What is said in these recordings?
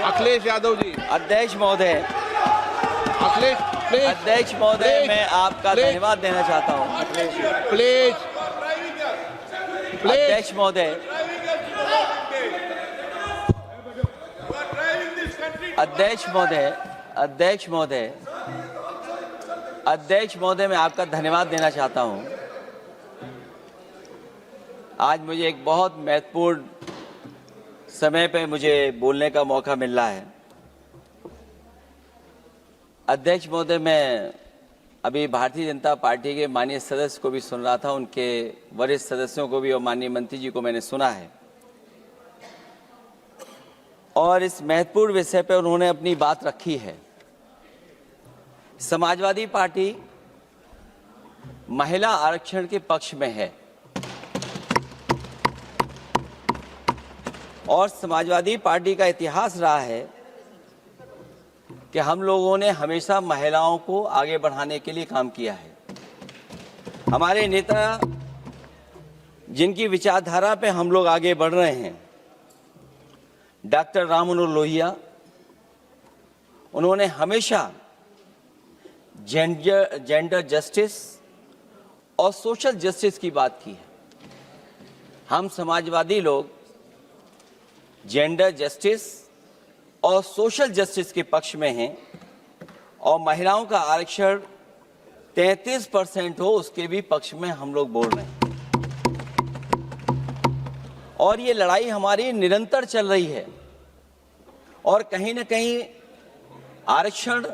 अखिलेश यादव जी। अध्यक्ष महोदय, अखिलेश प्लीज। अध्यक्ष महोदय, मैं आपका धन्यवाद देना चाहता हूँ। Please please. अध्यक्ष महोदय, अध्यक्ष महोदय, अध्यक्ष महोदय, अध्यक्ष महोदय, मैं आपका धन्यवाद देना चाहता हूँ। आज मुझे एक बहुत महत्वपूर्ण समय पे मुझे बोलने का मौका मिल रहा है। अध्यक्ष महोदय, मैं अभी भारतीय जनता पार्टी के माननीय सदस्य को भी सुन रहा था, उनके वरिष्ठ सदस्यों को भी और माननीय मंत्री जी को मैंने सुना है, और इस महत्वपूर्ण विषय पर उन्होंने अपनी बात रखी है। समाजवादी पार्टी महिला आरक्षण के पक्ष में है और समाजवादी पार्टी का इतिहास रहा है कि हम लोगों ने हमेशा महिलाओं को आगे बढ़ाने के लिए काम किया है। हमारे नेता जिनकी विचारधारा पे हम लोग आगे बढ़ रहे हैं, डॉक्टर राम मनोहर लोहिया, उन्होंने हमेशा जेंडर जस्टिस और सोशल जस्टिस की बात की है। हम समाजवादी लोग जेंडर जस्टिस और सोशल जस्टिस के पक्ष में हैं और महिलाओं का आरक्षण 33% हो उसके भी पक्ष में हम लोग बोल रहे हैं। और ये लड़ाई हमारी निरंतर चल रही है और कहीं न कहीं आरक्षण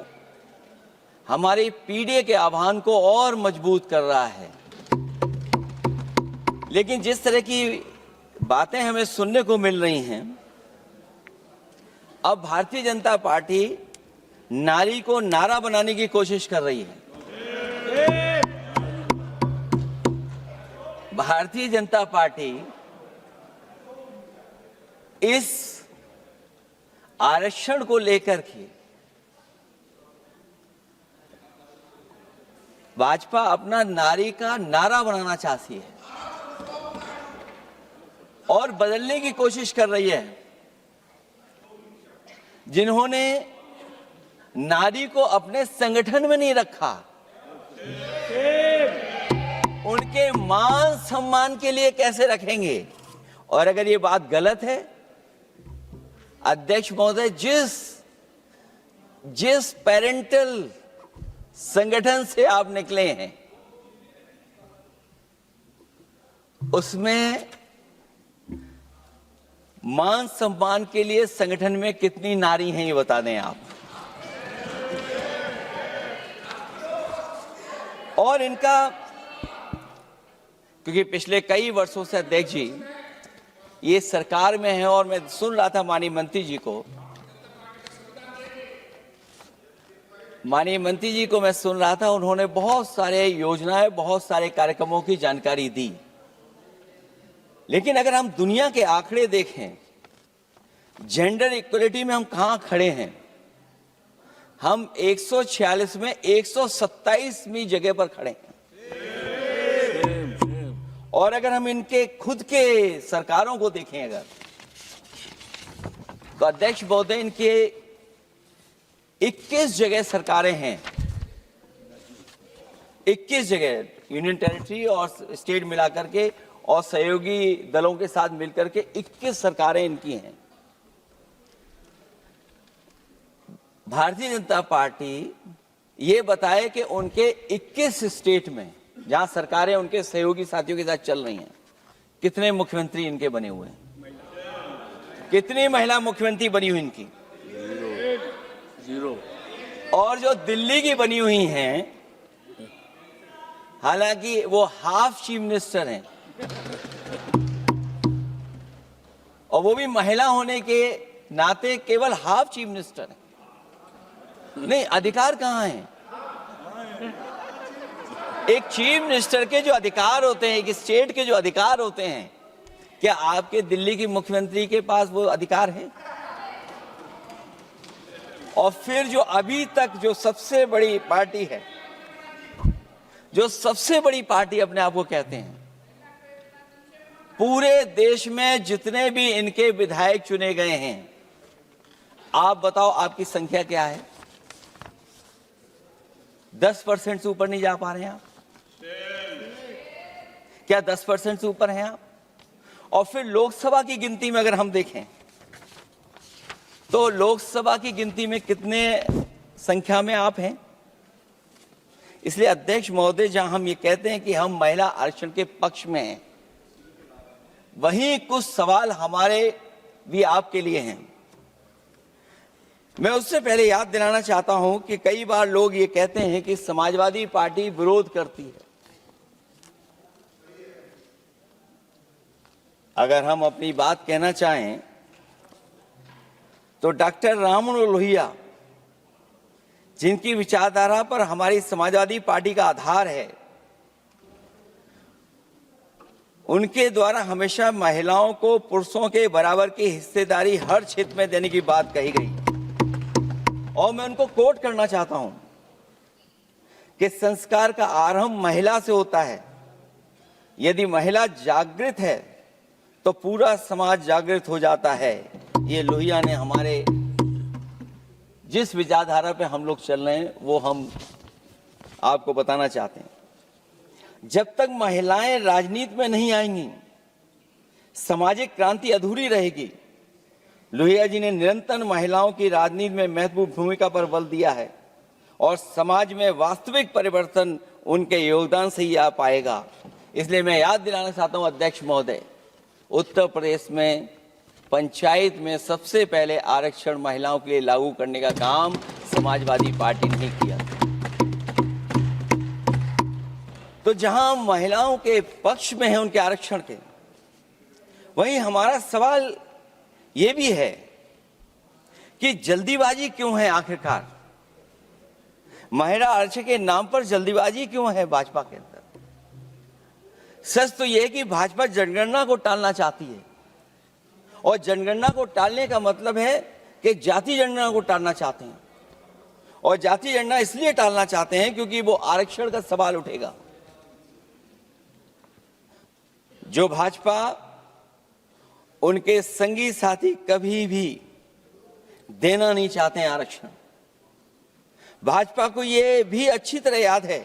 हमारी पीढ़ी के आह्वान को और मजबूत कर रहा है। लेकिन जिस तरह की बातें हमें सुनने को मिल रही हैं, अब भारतीय जनता पार्टी नारी को नारा बनाने की कोशिश कर रही है। भारतीय जनता पार्टी इस आरक्षण को लेकर के भाजपा अपना नारी का नारा बनाना चाहती है और बदलने की कोशिश कर रही है। जिन्होंने नारी को अपने संगठन में नहीं रखा, उनके मान सम्मान के लिए कैसे रखेंगे? और अगर ये बात गलत है, अध्यक्ष महोदय, जिस पेरेंटल संगठन से आप निकले हैं उसमें मान सम्मान के लिए संगठन में कितनी नारी हैं ये बता दें आप। और इनका, क्योंकि पिछले कई वर्षों से अध्यक्ष जी ये सरकार में है और मैं सुन रहा था माननीय मंत्री जी को, मैं सुन रहा था, उन्होंने बहुत सारे योजनाएं, बहुत सारे कार्यक्रमों की जानकारी दी। लेकिन अगर हम दुनिया के आंकड़े देखें, जेंडर इक्वलिटी में हम कहां खड़े हैं? हम 146 में 127वीं जगह पर खड़े हैं। और अगर हम इनके खुद के सरकारों को देखें अगर, तो अध्यक्ष महोदय, इनके 21 जगह सरकारें हैं। 21 जगह यूनियन टेरिटरी और स्टेट मिलाकर के और सहयोगी दलों के साथ मिलकर के 21 सरकारें इनकी हैं। भारतीय जनता पार्टी ये बताए कि उनके 21 स्टेट में जहां सरकारें उनके सहयोगी साथियों के साथ चल रही हैं, कितने मुख्यमंत्री इनके बने हुए हैं? कितनी महिला मुख्यमंत्री बनी हुई इनकी? जीरो। और जो दिल्ली की बनी हुई हैं, हालांकि वो हाफ चीफ मिनिस्टर हैं और वो भी महिला होने के नाते केवल हाफ चीफ मिनिस्टर हैं। नहीं, अधिकार कहां है? एक चीफ मिनिस्टर के जो अधिकार होते हैं, एक स्टेट के जो अधिकार होते हैं, क्या आपके दिल्ली की मुख्यमंत्री के पास वो अधिकार है? और फिर जो अभी तक जो सबसे बड़ी पार्टी है, जो सबसे बड़ी पार्टी अपने आप को कहते हैं, पूरे देश में जितने भी इनके विधायक चुने गए हैं, आप बताओ आपकी संख्या क्या है? 10% से ऊपर नहीं जा पा रहे हैं आप? क्या 10% से ऊपर हैं आप? और फिर लोकसभा की गिनती में अगर हम देखें तो लोकसभा की गिनती में कितने संख्या में आप हैं? इसलिए अध्यक्ष महोदय, जहां हम ये कहते हैं कि हम महिला आरक्षण के पक्ष में हैं, वहीं कुछ सवाल हमारे भी आपके लिए हैं। मैं उससे पहले याद दिलाना चाहता हूं कि कई बार लोग ये कहते हैं कि समाजवादी पार्टी विरोध करती है। अगर हम अपनी बात कहना चाहें तो डॉक्टर राममनोहर लोहिया, जिनकी विचारधारा पर हमारी समाजवादी पार्टी का आधार है, उनके द्वारा हमेशा महिलाओं को पुरुषों के बराबर की हिस्सेदारी हर क्षेत्र में देने की बात कही गई। और मैं उनको कोट करना चाहता हूं कि संस्कार का आरंभ महिला से होता है। यदि महिला जागृत है तो पूरा समाज जागृत हो जाता है। ये लोहिया ने हमारे जिस विचारधारा पे हम लोग चल रहे हैं वो हम आपको बताना चाहते हैं। जब तक महिलाएं राजनीति में नहीं आएंगी, सामाजिक क्रांति अधूरी रहेगी। लोहिया जी ने निरंतर महिलाओं की राजनीति में महत्वपूर्ण भूमिका पर बल दिया है और समाज में वास्तविक परिवर्तन उनके योगदान से ही आ पाएगा। इसलिए मैं याद दिलाना चाहता हूं अध्यक्ष महोदय, उत्तर प्रदेश में पंचायत में सबसे पहले आरक्षण महिलाओं के लिए लागू करने का काम समाजवादी पार्टी ने किया। तो जहां महिलाओं के पक्ष में है उनके आरक्षण के, वहीं हमारा सवाल यह भी है कि जल्दीबाजी क्यों है? आखिरकार महिला आरक्षण के नाम पर जल्दीबाजी क्यों है भाजपा के अंदर? सच तो यह है कि भाजपा जनगणना को टालना चाहती है, और जनगणना को टालने का मतलब है कि जाति जनगणना को टालना चाहते हैं। और जाति जनगणना इसलिए टालना चाहते हैं क्योंकि वो आरक्षण का सवाल उठेगा। जो भाजपा उनके संगी साथी कभी भी देना नहीं चाहते हैं आरक्षण। भाजपा को यह भी अच्छी तरह याद है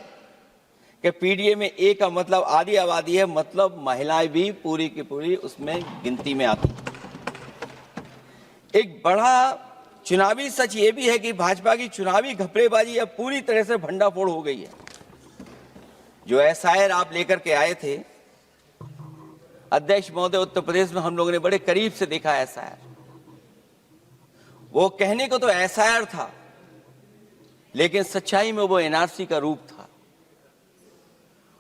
कि पीडीए में ए का मतलब आधी आबादी है, मतलब महिलाएं भी पूरी की पूरी उसमें गिनती में आती। एक बड़ा चुनावी सच ये भी है कि भाजपा की चुनावी घपलेबाजी अब पूरी तरह से भंडाफोड़ हो गई है। जो एसआईआर आप लेकर के आए थे अध्यक्ष महोदय, उत्तर प्रदेश में हम लोगों ने बड़े करीब से देखा एसआईआर। वो कहने को तो एसआईआर था, लेकिन सच्चाई में वो एनआरसी का रूप था।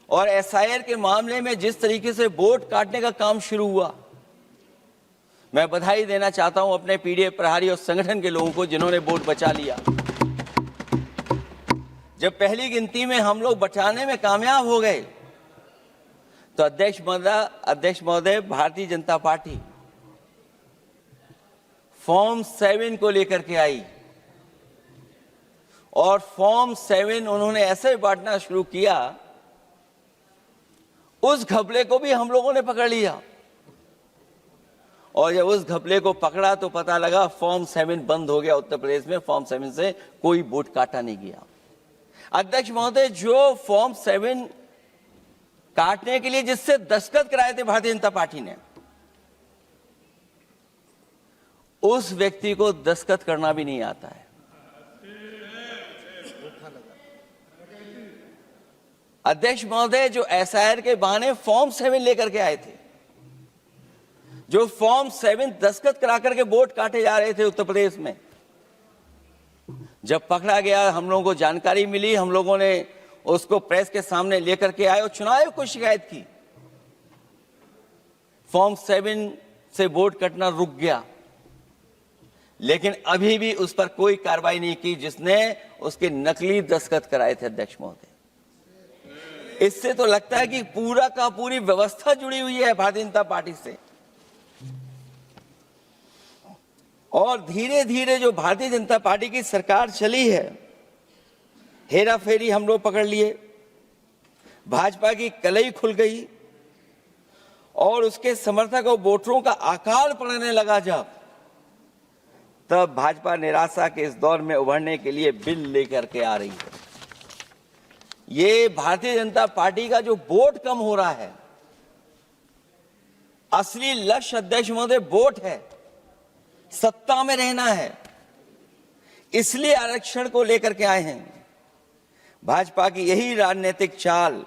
और एसआईआर के मामले में जिस तरीके से वोट काटने का काम शुरू हुआ, मैं बधाई देना चाहता हूं अपने पीडीए प्रहारी और संगठन के लोगों को जिन्होंने वोट बचा लिया। जब पहली गिनती में हम लोग बचाने में कामयाब हो गए तो अध्यक्ष महोदय भारतीय जनता पार्टी फॉर्म 7 को लेकर के आई और फॉर्म 7 उन्होंने ऐसे बांटना शुरू किया, उस घपले को भी हम लोगों ने पकड़ लिया। और जब उस घपले को पकड़ा तो पता लगा फॉर्म 7 बंद हो गया उत्तर प्रदेश में। फॉर्म 7 से कोई वोट काटा नहीं गया। अध्यक्ष महोदय, जो फॉर्म 7 काटने के लिए जिससे दस्तखत कराए थे भारतीय जनता पार्टी ने, उस व्यक्ति को दस्तखत करना भी नहीं आता है। अध्यक्ष महोदय, जो एसआईआर के बहाने फॉर्म 7 लेकर के आए थे, जो फॉर्म 7 दस्तखत करा करके वोट काटे जा रहे थे उत्तर प्रदेश में, जब पकड़ा गया, हम लोगों को जानकारी मिली, हम लोगों ने उसको प्रेस के सामने लेकर के आए और चुनाव आयोग को शिकायत की। फॉर्म 7 से वोट कटना रुक गया, लेकिन अभी भी उस पर कोई कार्रवाई नहीं की जिसने उसके नकली दस्तखत कराए थे। अध्यक्ष महोदय, इससे तो लगता है कि पूरा का पूरी व्यवस्था जुड़ी हुई है भारतीय जनता पार्टी से। और धीरे धीरे जो भारतीय जनता पार्टी की सरकार चली है, हेरा फेरी हम लोग पकड़ लिए, भाजपा की कलई खुल गई और उसके समर्थक और वोटरों का आकाल पड़ने लगा। जब तब भाजपा निराशा के इस दौर में उभरने के लिए बिल लेकर के आ रही है। ये भारतीय जनता पार्टी का जो वोट कम हो रहा है, असली लक्ष्य अध्यक्ष महोदय वोट है, सत्ता में रहना है, इसलिए आरक्षण को लेकर के आए हैं। भाजपा की यही राजनीतिक चाल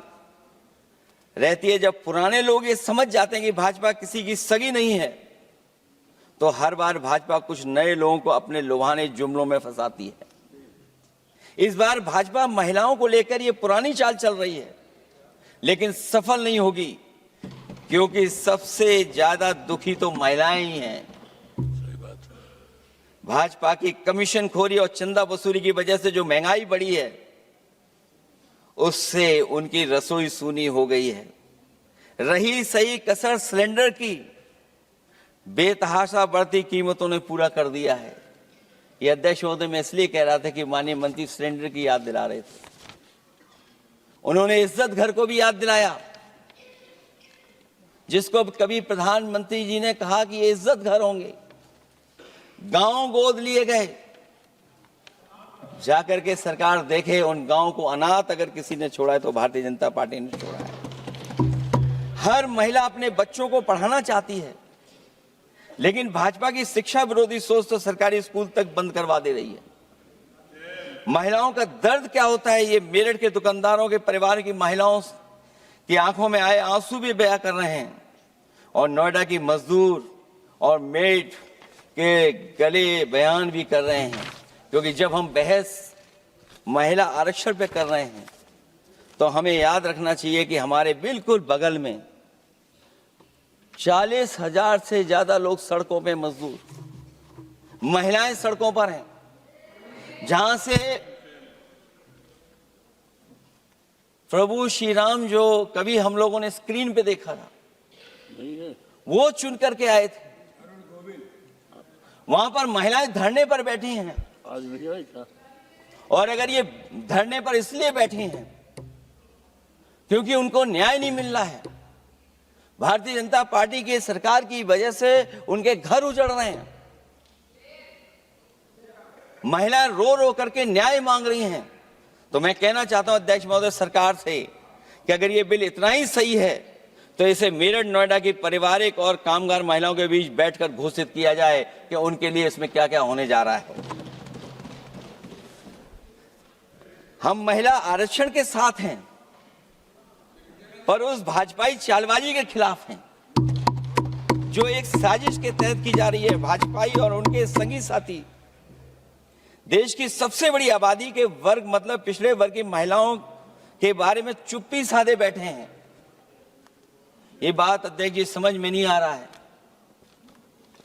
रहती है। जब पुराने लोग ये समझ जाते हैं कि भाजपा किसी की सगी नहीं है, तो हर बार भाजपा कुछ नए लोगों को अपने लुभाने जुमलों में फंसाती है। इस बार भाजपा महिलाओं को लेकर ये पुरानी चाल चल रही है, लेकिन सफल नहीं होगी, क्योंकि सबसे ज्यादा दुखी तो महिलाएं ही हैं। भाजपा की कमीशन खोरी और चंदा वसूली की वजह से जो महंगाई बढ़ी है, उससे उनकी रसोई सूनी हो गई है। रही सही कसर सिलेंडर की, बेतहाशा बढ़ती कीमतों ने पूरा कर दिया है। यह अध्यक्ष महोदय मैं इसलिए कह रहा था कि माननीय मंत्री सिलेंडर की याद दिला रहे थे। उन्होंने इज्जत घर को भी याद दिलाया, जिसको कभी प्रधानमंत्री जी ने कहा कि ये इज्जत घर होंगे। गांव गोद लिए गए, जाकर के सरकार देखे उन गांव को अनाथ अगर किसी ने छोड़ा है तो भारतीय जनता पार्टी ने छोड़ा है। हर महिला अपने बच्चों को पढ़ाना चाहती है, लेकिन भाजपा की शिक्षा विरोधी सोच तो सरकारी स्कूल तक बंद करवा दे रही है। महिलाओं का दर्द क्या होता है, ये मेरठ के दुकानदारों के परिवार की महिलाओं की आंखों में आए आंसू भी बयां कर रहे हैं, और नोएडा की मजदूर और मेड के गले बयान भी कर रहे हैं। क्योंकि जब हम बहस महिला आरक्षण पे कर रहे हैं, तो हमें याद रखना चाहिए कि हमारे बिल्कुल बगल में 40,000 से ज्यादा लोग सड़कों पे मजदूर, महिलाएं सड़कों पर हैं, जहां से प्रभु श्री राम जो कभी हम लोगों ने स्क्रीन पे देखा था, वो चुन करके आए थे। वहां पर महिलाएं धरने पर बैठी हैं, और अगर ये धरने पर इसलिए बैठी हैं क्योंकि उनको न्याय नहीं मिल रहा है, भारतीय जनता पार्टी की सरकार की वजह से उनके घर उजड़ रहे हैं, महिलाएं रो रो करके न्याय मांग रही हैं, तो मैं कहना चाहता हूं अध्यक्ष महोदय सरकार से कि अगर ये बिल इतना ही सही है तो इसे मेरठ नोएडा की पारिवारिक और कामगार महिलाओं के बीच बैठकर घोषित किया जाए कि उनके लिए इसमें क्या क्या होने जा रहा है। हम महिला आरक्षण के साथ हैं, पर उस भाजपाई चालबाजी के खिलाफ हैं जो एक साजिश के तहत की जा रही है। भाजपाई और उनके संगी साथी देश की सबसे बड़ी आबादी के वर्ग मतलब पिछड़े वर्ग की महिलाओं के बारे में चुप्पी साधे बैठे हैं। ये बात अध्यक्ष जी समझ में नहीं आ रहा है,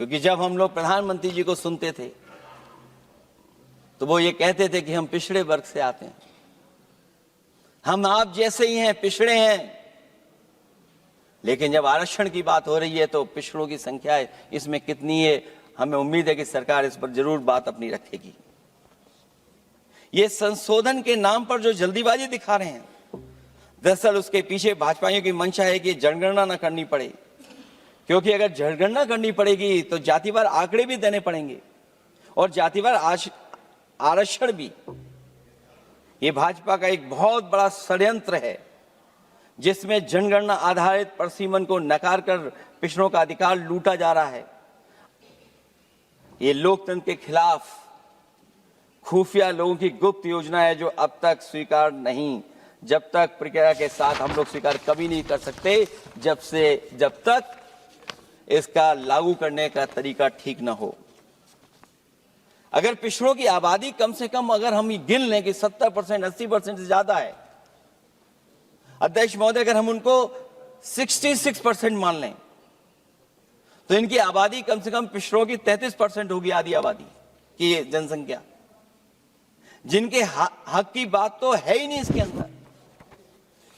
क्योंकि जब हम लोग प्रधानमंत्री जी को सुनते थे तो वो ये कहते थे कि हम पिछड़े वर्ग से आते हैं, हम आप जैसे ही हैं, पिछड़े हैं। लेकिन जब आरक्षण की बात हो रही है तो पिछड़ों की संख्या इसमें कितनी है, हमें उम्मीद है कि सरकार इस पर जरूर बात अपनी रखेगी। ये संशोधन के नाम पर जो जल्दीबाजी दिखा रहे हैं, दरअसल उसके पीछे भाजपाइयों की मंशा है कि जनगणना न करनी पड़े, क्योंकि अगर जनगणना करनी पड़ेगी तो जातिवार आंकड़े भी देने पड़ेंगे और जातिवार आरक्षण भी। ये भाजपा का एक बहुत बड़ा षड्यंत्र है, जिसमें जनगणना आधारित परसीमन को नकार कर पिछड़ों का अधिकार लूटा जा रहा है। ये लोकतंत्र के खिलाफ खुफिया लोगों की गुप्त योजना है, जो अब तक स्वीकार नहीं, जब तक प्रक्रिया के साथ हम लोग स्वीकार कभी नहीं कर सकते, जब तक इसका लागू करने का तरीका ठीक ना हो। अगर पिछड़ों की आबादी कम से कम अगर हम गिन लें कि 70%, 80% से ज्यादा है, अध्यक्ष महोदय अगर हम उनको 66% मान लें, तो इनकी आबादी कम से कम पिछड़ों की 33% होगी, आधी आबादी की जनसंख्या, जिनके हक की बात तो है ही नहीं इसके अंदर।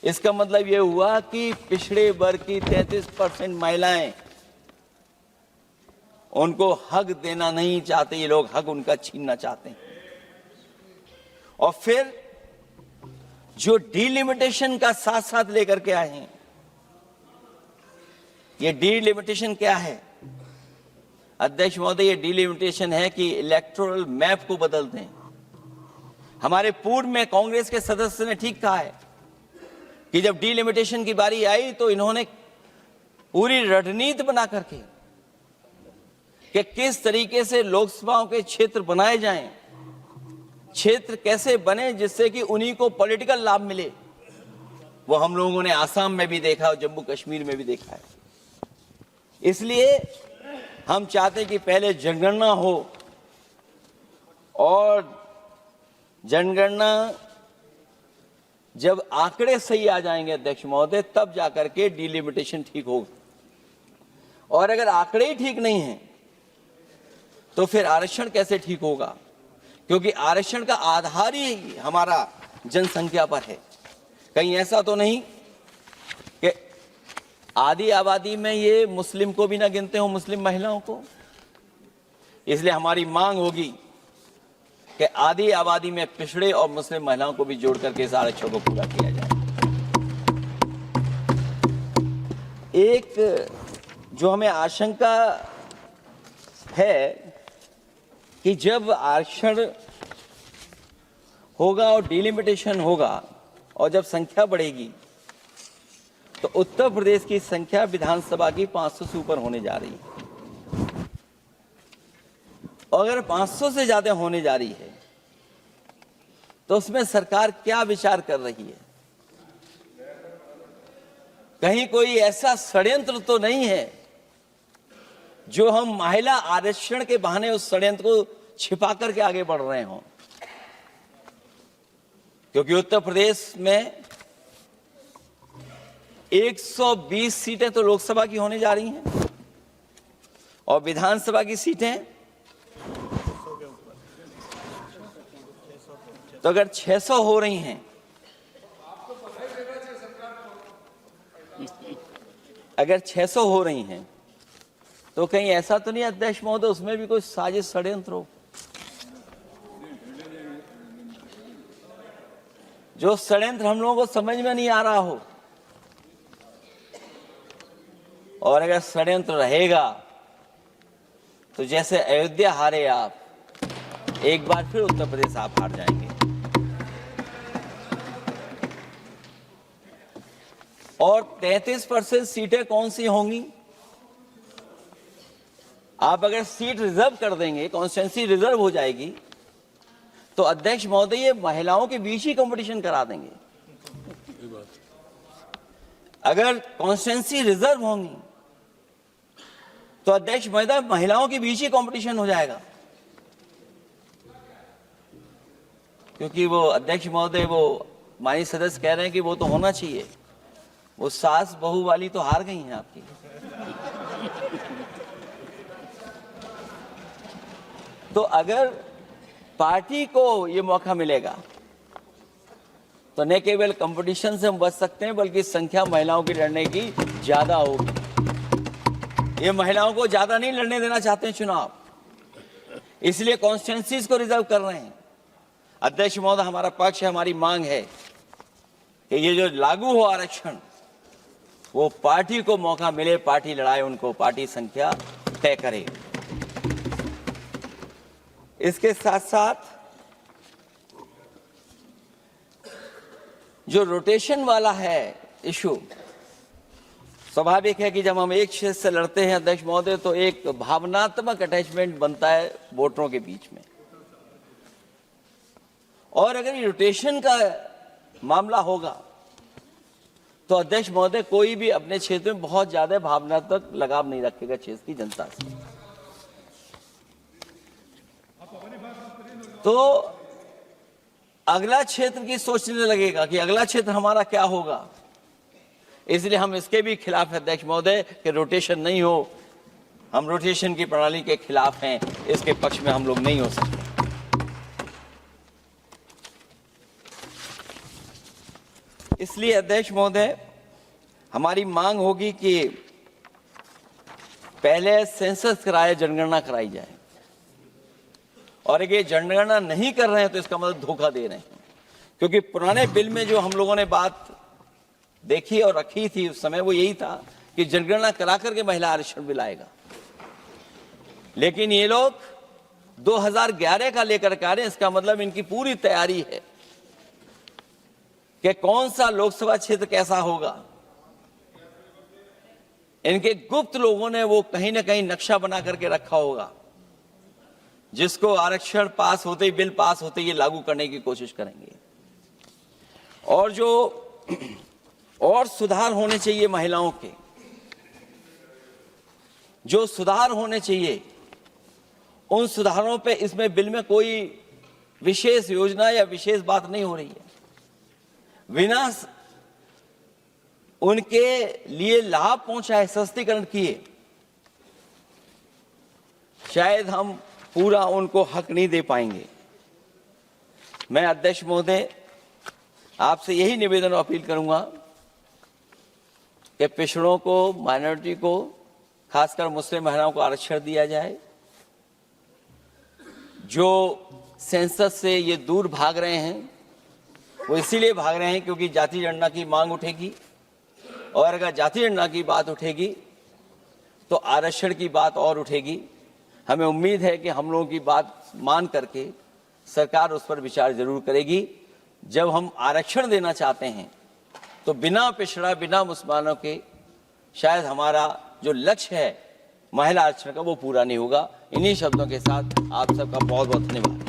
इसका मतलब यह हुआ कि पिछड़े वर्ग की 33% महिलाएं, उनको हक देना नहीं चाहते ये लोग, हक उनका छीनना चाहते हैं। और फिर जो डिलिमिटेशन का साथ साथ लेकर के आए हैं, ये डिलिमिटेशन क्या है? अध्यक्ष महोदय, ये डिलिमिटेशन है कि इलेक्टोरल मैप को बदल दें। हमारे पूर्व में कांग्रेस के सदस्य ने ठीक कहा है कि जब डिलिमिटेशन की बारी आई तो इन्होंने पूरी रणनीति बना करके कि किस तरीके से लोकसभाओं के क्षेत्र बनाए जाएं, क्षेत्र कैसे बने जिससे कि उन्हीं को पॉलिटिकल लाभ मिले, वो हम लोगों ने आसाम में भी देखा और जम्मू कश्मीर में भी देखा है। इसलिए हम चाहते हैं कि पहले जनगणना हो और जनगणना जब आंकड़े सही आ जाएंगे अध्यक्ष महोदय, तब जाकर के डिलिमिटेशन ठीक होगा। और अगर आंकड़े ही ठीक नहीं हैं तो फिर आरक्षण कैसे ठीक होगा? क्योंकि आरक्षण का आधार ही हमारा जनसंख्या पर है। कहीं ऐसा तो नहीं कि आधी आबादी में ये मुस्लिम को भी ना गिनते हो, मुस्लिम महिलाओं को। इसलिए हमारी मांग होगी कि आधी आबादी में पिछड़े और मुस्लिम महिलाओं को भी जोड़ करके इस आरक्षण को पूरा किया जाए। एक जो हमें आशंका है कि जब आरक्षण होगा और डिलिमिटेशन होगा और जब संख्या बढ़ेगी तो उत्तर प्रदेश की संख्या विधानसभा की 500 से ऊपर होने जा रही है। और अगर 500 से ज्यादा होने जा रही है तो उसमें सरकार क्या विचार कर रही है? कहीं कोई ऐसा षड्यंत्र तो नहीं है जो हम महिला आरक्षण के बहाने उस षड्यंत्र को छिपा करके आगे बढ़ रहे हों? क्योंकि उत्तर प्रदेश में 120 सीटें तो लोकसभा की होने जा रही हैं और विधानसभा की सीटें तो अगर 600 हो रही हैं, अगर 600 हो रही हैं तो कहीं ऐसा तो नहीं अध्यक्ष महोदय उसमें भी कोई साजिश षड्यंत्र हो? जो षड्यंत्र हम लोगों को समझ में नहीं आ रहा हो। और अगर षड्यंत्र रहेगा तो जैसे अयोध्या हारे आप, एक बार फिर उत्तर प्रदेश आप हार जाएंगे। और 33% सीटें कौन सी होंगी? आप अगर सीट रिजर्व कर देंगे, कॉन्स्टिट्यूंसी रिजर्व हो जाएगी, तो अध्यक्ष महोदय ये महिलाओं के बीच ही कंपटीशन करा देंगे। अगर कॉन्स्टिट्यूंसी रिजर्व होंगी तो अध्यक्ष महोदय महिलाओं के बीच ही कंपटीशन हो जाएगा। क्योंकि वो अध्यक्ष महोदय वो माननीय सदस्य कह रहे हैं कि वो तो होना चाहिए, वो सास बहू वाली तो हार गई हैं आपकी। तो अगर पार्टी को ये मौका मिलेगा तो न केवल कंपटीशन से हम बच सकते हैं बल्कि संख्या महिलाओं की लड़ने की ज्यादा होगी। ये महिलाओं को ज्यादा नहीं लड़ने देना चाहते हैं चुनाव, इसलिए कॉन्स्टिट्यूंसीज को रिजर्व कर रहे हैं। अध्यक्ष महोदय हमारा पक्ष है, हमारी मांग है कि ये जो लागू हो आरक्षण वो पार्टी को मौका मिले, पार्टी लड़ाए उनको, पार्टी संख्या तय करे। इसके साथ साथ जो रोटेशन वाला है इशू, स्वाभाविक है कि जब हम एक क्षेत्र से लड़ते हैं अध्यक्ष महोदय तो एक भावनात्मक अटैचमेंट बनता है वोटरों के बीच में। और अगर ये रोटेशन का मामला होगा तो अध्यक्ष महोदय कोई भी अपने क्षेत्र में बहुत ज्यादा भावनात्मक लगाव नहीं रखेगा क्षेत्र की जनता से। तो अगला क्षेत्र की सोचने लगेगा कि अगला क्षेत्र हमारा क्या होगा। इसलिए हम इसके भी खिलाफ है अध्यक्ष महोदय कि रोटेशन नहीं हो। हम रोटेशन की प्रणाली के खिलाफ हैं, इसके पक्ष में हम लोग नहीं हो सकते। इसलिए अध्यक्ष महोदय हमारी मांग होगी कि पहले सेंसस कराए, जनगणना कराई जाए। और अगर ये जनगणना नहीं कर रहे हैं तो इसका मतलब धोखा दे रहे हैं। क्योंकि पुराने बिल में जो हम लोगों ने बात देखी और रखी थी उस समय वो यही था कि जनगणना करा करके महिला आरक्षण बिल आएगा। लेकिन ये लोग 2011 का लेकर के आ रहे हैं। इसका मतलब इनकी पूरी तैयारी है कि कौन सा लोकसभा क्षेत्र कैसा होगा। इनके गुप्त लोगों ने वो कहीं ना कहीं नक्शा बना करके रखा होगा, जिसको आरक्षण पास होते ही, बिल पास होते ही लागू करने की कोशिश करेंगे। और जो और सुधार होने चाहिए महिलाओं के, जो सुधार होने चाहिए उन सुधारों पे इसमें बिल में कोई विशेष योजना या विशेष बात नहीं हो रही है। बिना उनके लिए लाभ पहुंचाए, सशक्तिकरण किए, शायद हम पूरा उनको हक नहीं दे पाएंगे। मैं अध्यक्ष महोदय आपसे यही निवेदन और अपील करूंगा कि पिछड़ों को, माइनॉरिटी को, खासकर मुस्लिम महिलाओं को आरक्षण दिया जाए। जो सेंसस से ये दूर भाग रहे हैं वो इसीलिए भाग रहे हैं क्योंकि जाति जनगणना की मांग उठेगी, और अगर जाति जनगणना की बात उठेगी तो आरक्षण की बात और उठेगी। हमें उम्मीद है कि हम लोगों की बात मान करके सरकार उस पर विचार जरूर करेगी। जब हम आरक्षण देना चाहते हैं तो बिना पिछड़ा, बिना मुसलमानों के शायद हमारा जो लक्ष्य है महिला आरक्षण का, वो पूरा नहीं होगा। इन्हीं शब्दों के साथ आप सबका बहुत बहुत धन्यवाद।